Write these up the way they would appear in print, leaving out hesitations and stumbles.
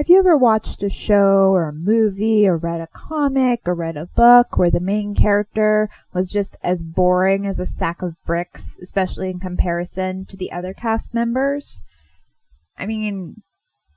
Have you ever watched a show or a movie or read a comic or read a book where the main character was just as boring as a sack of bricks, especially in comparison to the other cast members? I mean,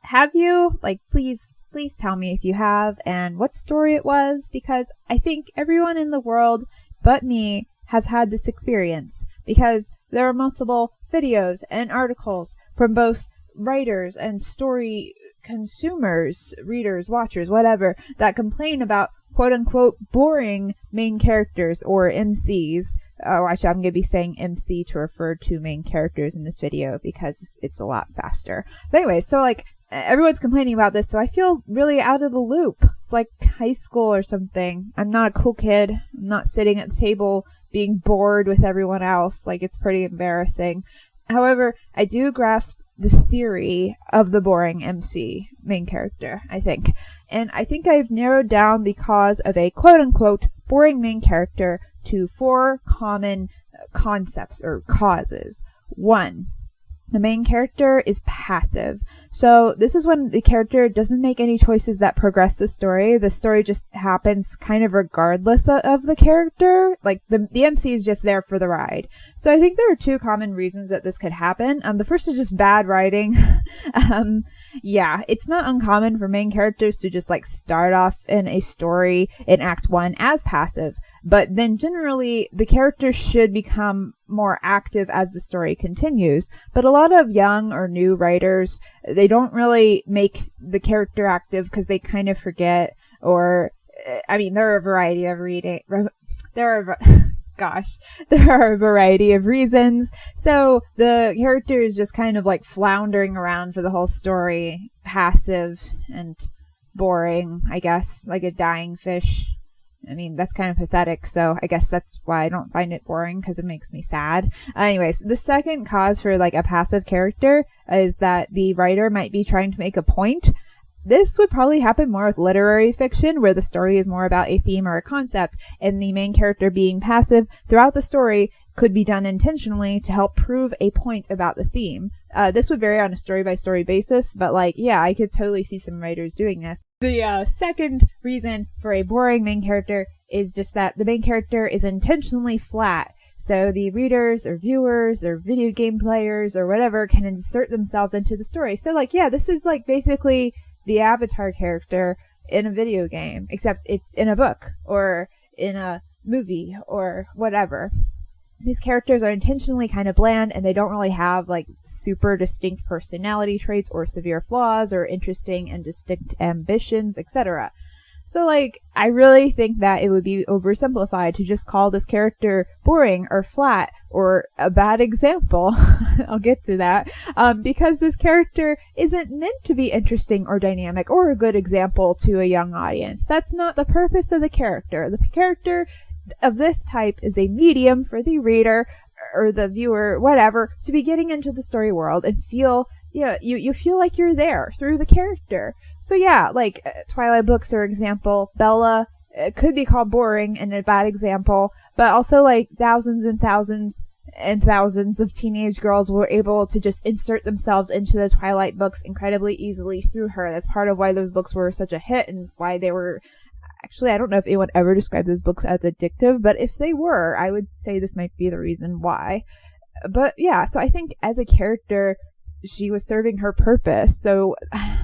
have you? Like, please tell me if you have and what story it was, because I think everyone in the world but me has had this experience, because there are multiple videos and articles from both writers and story consumers, readers, watchers, whatever, that complain about quote-unquote boring main characters, or MCs. Oh, actually, I'm going to be saying MC to refer to main characters in this video because it's a lot faster. But anyway, so like, everyone's complaining about this, so I feel really out of the loop. It's like high school or something. I'm not a cool kid. I'm not sitting at the table being bored with everyone else. Like, it's pretty embarrassing. However, I do grasp the theory of the boring MC main character, I think. And I think I've narrowed down the cause of a quote-unquote boring main character to 4 common concepts or causes. 1. The main character is passive. So this is when the character doesn't make any choices that progress the story. The story just happens kind of regardless of the character. Like, the MC is just there for the ride. So I think there are 2 common reasons that this could happen. The first is just bad writing. Yeah, it's not uncommon for main characters to just like start off in a story in Act 1 as passive. But then generally the character should become more active as the story continues. But a lot of young or new writers, they don't really make the character active because they kind of forget, or, I mean, there are a variety of there are a variety of reasons. So the character is just kind of like floundering around for the whole story, passive and boring, I guess, like a dying fish. I mean, that's kind of pathetic, so I guess that's why I don't find it boring, because it makes me sad. Anyways, the second cause for like a passive character is that the writer might be trying to make a point. This would probably happen more with literary fiction, where the story is more about a theme or a concept, and the main character being passive throughout the story could be done intentionally to help prove a point about the theme. This would vary on a story-by-story basis, but like, yeah, I could totally see some writers doing this. The second reason for a boring main character is just that the main character is intentionally flat. So the readers or viewers or video game players or whatever can insert themselves into the story. So like, yeah, this is like basically the avatar character in a video game, except it's in a book or in a movie or whatever. These characters are intentionally kind of bland, and they don't really have like super distinct personality traits or severe flaws or interesting and distinct ambitions, etc. So like, I really think that it would be oversimplified to just call this character boring or flat or a bad example. I'll get to that. Because this character isn't meant to be interesting or dynamic or a good example to a young audience. That's not the purpose of the character. The character of this type is a medium for the reader or the viewer, whatever, to be getting into the story world and feel, you feel like you're there through the character. So yeah, like Twilight books are example. Bella could be called boring and a bad example, but also like thousands and thousands and thousands of teenage girls were able to just insert themselves into the Twilight books incredibly easily through her. That's part of why those books were such a hit, and why they were. Actually, I don't know if anyone ever described those books as addictive, but if they were, I would say this might be the reason why. But yeah, so I think as a character, she was serving her purpose. So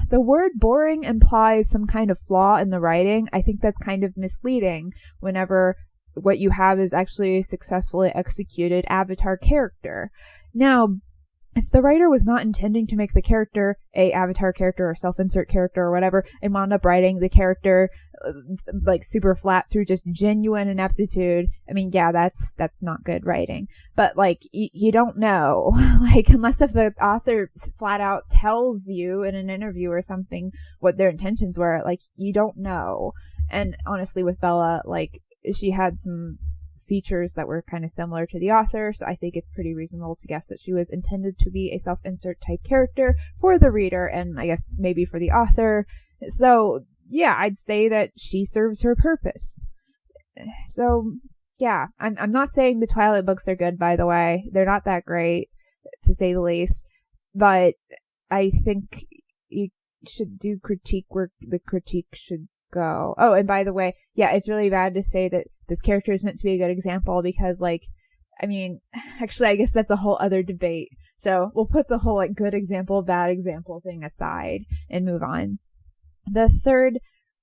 the word boring implies some kind of flaw in the writing. I think that's kind of misleading whenever what you have is actually a successfully executed avatar character. Now, if the writer was not intending to make the character a avatar character or self-insert character or whatever, and wound up writing the character like super flat through just genuine ineptitude, I mean, yeah, that's not good writing. But like, you don't know, like, unless if the author flat out tells you in an interview or something what their intentions were, like, you don't know. And honestly, with Bella, like, she had some features that were kind of similar to the author, so I think it's pretty reasonable to guess that she was intended to be a self-insert type character for the reader, and I guess maybe for the author. So yeah, I'd say that she serves her purpose. So yeah, I'm not saying the Twilight books are good, by the way. They're not that great, to say the least, but I think should do critique where the critique should go. Oh, and by the way, yeah, it's really bad to say that this character is meant to be a good example because, like, I mean, actually, I guess that's a whole other debate. So we'll put the whole, like, good example, bad example thing aside and move on. The third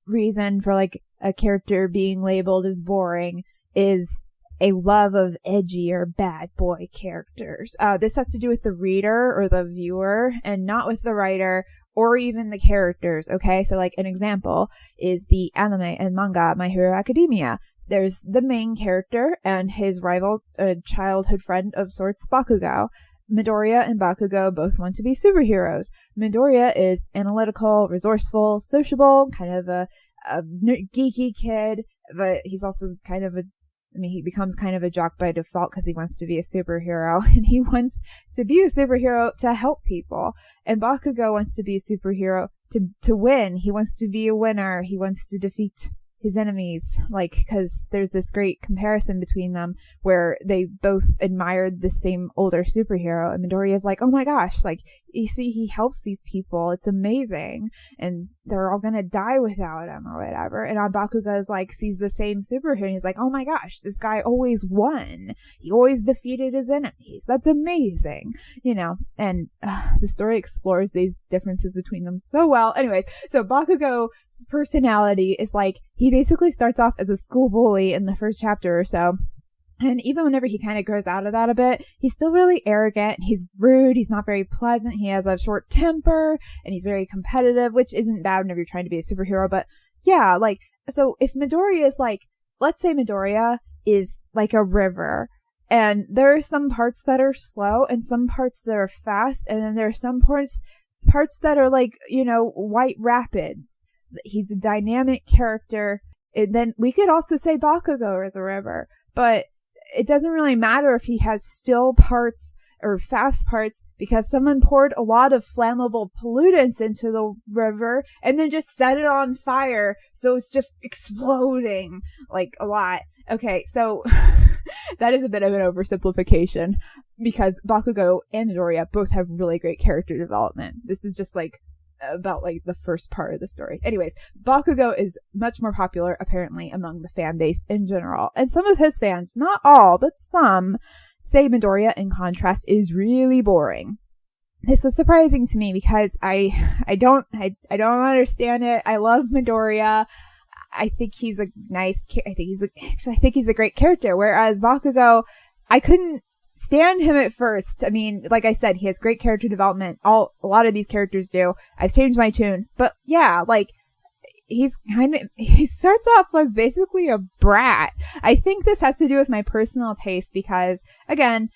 reason for, like, a character being labeled as boring is a love of edgy or bad boy characters. This has to do with the reader or the viewer and not with the writer or even the characters, okay? So, like, an example is the anime and manga My Hero Academia. There's the main character and his rival, childhood friend of sorts, Bakugo. Midoriya and Bakugo both want to be superheroes. Midoriya is analytical, resourceful, sociable, kind of a geeky kid, but he's also kind of he becomes kind of a jock by default because he wants to be a superhero, and he wants to be a superhero to help people. And Bakugo wants to be a superhero to win. He wants to be a winner. He wants to defeat his enemies, like, because there's this great comparison between them where they both admired the same older superhero, and Midoriya's like, oh my gosh, like, you see, he helps these people, it's amazing, and they're all gonna die without him or whatever. And Bakugo's like, sees the same superhero and he's like, oh my gosh, this guy always won, he always defeated his enemies, that's amazing, you know. And the story explores these differences between them so well. Anyways, so Bakugo's personality is like, he basically starts off as a school bully in the first chapter or so. And even whenever he kind of grows out of that a bit, he's still really arrogant. He's rude. He's not very pleasant. He has a short temper and he's very competitive, which isn't bad whenever you're trying to be a superhero. But yeah, like, so if Midoriya is like, let's say Midoriya is like a river, and there are some parts that are slow and some parts that are fast. And then there are some parts that are like, you know, white rapids. He's a dynamic character. And then we could also say Bakugo is a river, but it doesn't really matter if he has still parts or fast parts because someone poured a lot of flammable pollutants into the river and then just set it on fire. So it's just exploding like a lot. Okay, so that is a bit of an oversimplification because Bakugo and Midoriya both have really great character development. This is just like about like the first part of the story. Anyways, Bakugo is much more popular apparently among the fan base in general, and some of his fans, not all but some, say Midoriya in contrast is really boring. This was surprising to me because I don't understand it. I love Midoriya. I think he's a nice I think he's a great character, whereas Bakugo, I couldn't stand him at first. I mean, like I said, he has great character development. A lot of these characters do. I've changed my tune. But yeah, like, he starts off as basically a brat. I think this has to do with my personal taste because, again,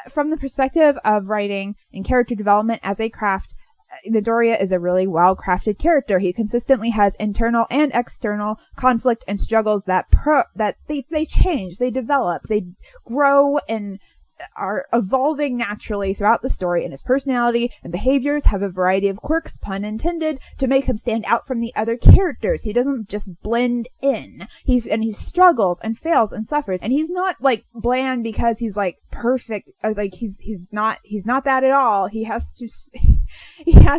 from the perspective of writing and character development as a craft, Midoriya is a really well-crafted character. He consistently has internal and external conflict and struggles that they change, they develop, they grow and are evolving naturally throughout the story, and his personality and behaviors have a variety of quirks, pun intended, to make him stand out from the other characters. He doesn't just blend in. He struggles and fails and suffers, and he's not like bland because he's like perfect. Like he's not that at all. He has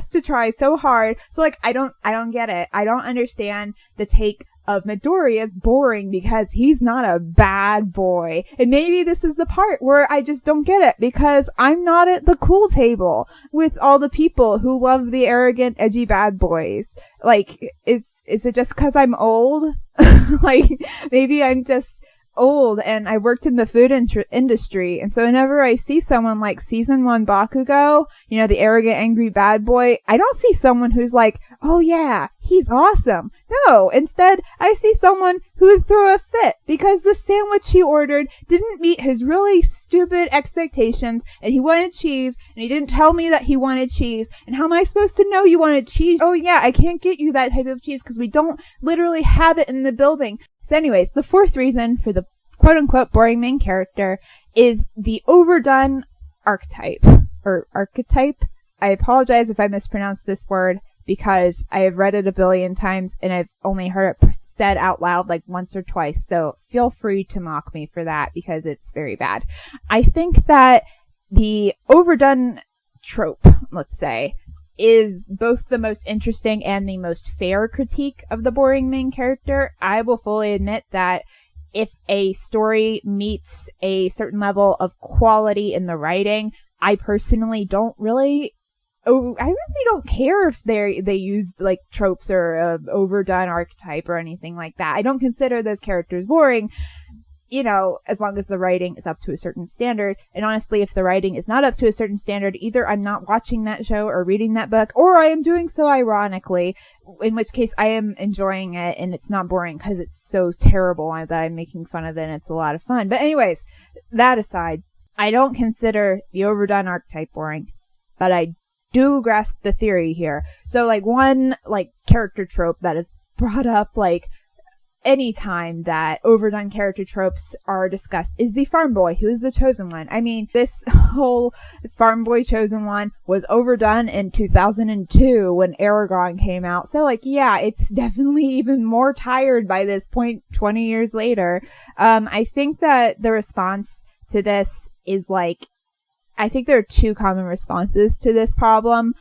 to try so hard. So like I don't get it. I don't understand the take of Midoriya is boring because he's not a bad boy. And maybe this is the part where I just don't get it because I'm not at the cool table with all the people who love the arrogant, edgy bad boys. Like, is it just because I'm old? Like, maybe I'm just old and I worked in the food industry, and so whenever I see someone like season 1 Bakugo, you know, the arrogant, angry bad boy, I don't see someone who's like, oh yeah, he's awesome. No, instead I see someone who would throw a fit because the sandwich he ordered didn't meet his really stupid expectations, and he wanted cheese, and he didn't tell me that he wanted cheese, and how am I supposed to know you wanted cheese? Oh yeah, I can't get you that type of cheese because we don't literally have it in the building. So anyways, the fourth reason for the quote-unquote boring main character is the overdone archetype, or archetype. I apologize if I mispronounced this word because I have read it a billion times and I've only heard it said out loud like once or twice, so feel free to mock me for that because it's very bad. I think that the overdone trope, let's say, is both the most interesting and the most fair critique of the boring main character. I will fully admit that if a story meets a certain level of quality in the writing, I personally don't really care if they used like tropes or overdone archetype or anything like that. I don't consider those characters boring, you know, as long as the writing is up to a certain standard. And honestly, if the writing is not up to a certain standard, either I'm not watching that show or reading that book, or I am doing so ironically, in which case I am enjoying it and it's not boring because it's so terrible that I'm making fun of it and it's a lot of fun. But anyways, that aside, I don't consider the overdone archetype boring, but I do grasp the theory here. So like one like character trope that is brought up like anytime that overdone character tropes are discussed is the farm boy who is the chosen one. I mean, this whole farm boy chosen one was overdone in 2002 when Aragon came out. So like, yeah, it's definitely even more tired by this point 20 years later. I think that the response to this is like, I think there are two common responses to this problem,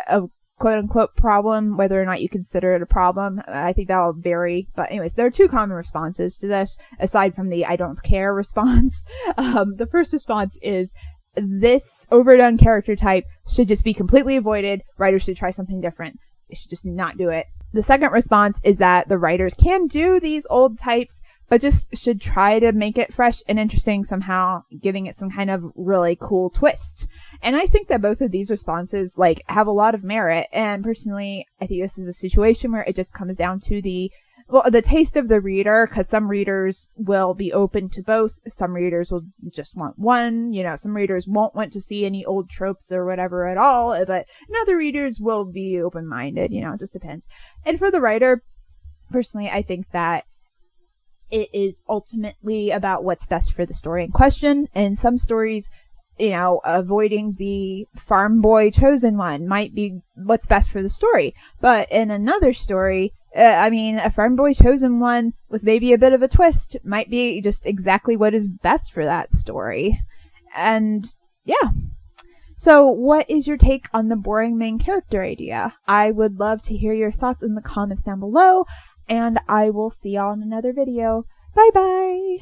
a quote unquote problem, whether or not you consider it a problem. I think that'll vary. But anyways, there are two common responses to this, aside from the I don't care response. The first response is this overdone character type should just be completely avoided. Writers should try something different. They should just not do it. The second response is that the writers can do these old types, but just should try to make it fresh and interesting somehow, giving it some kind of really cool twist. And I think that both of these responses like have a lot of merit. And personally, I think this is a situation where it just comes down to the taste of the reader, because some readers will be open to both. Some readers will just want one, you know, some readers won't want to see any old tropes or whatever at all, but other readers will be open-minded, you know, it just depends. And for the writer, personally, I think that it is ultimately about what's best for the story in question. And some stories, you know, avoiding the farm boy chosen one might be what's best for the story. But in another story, I mean, a farm boy chosen one with maybe a bit of a twist might be just exactly what is best for that story. And yeah. So what is your take on the boring main character idea? I would love to hear your thoughts in the comments down below. And I will see y'all in another video. Bye bye!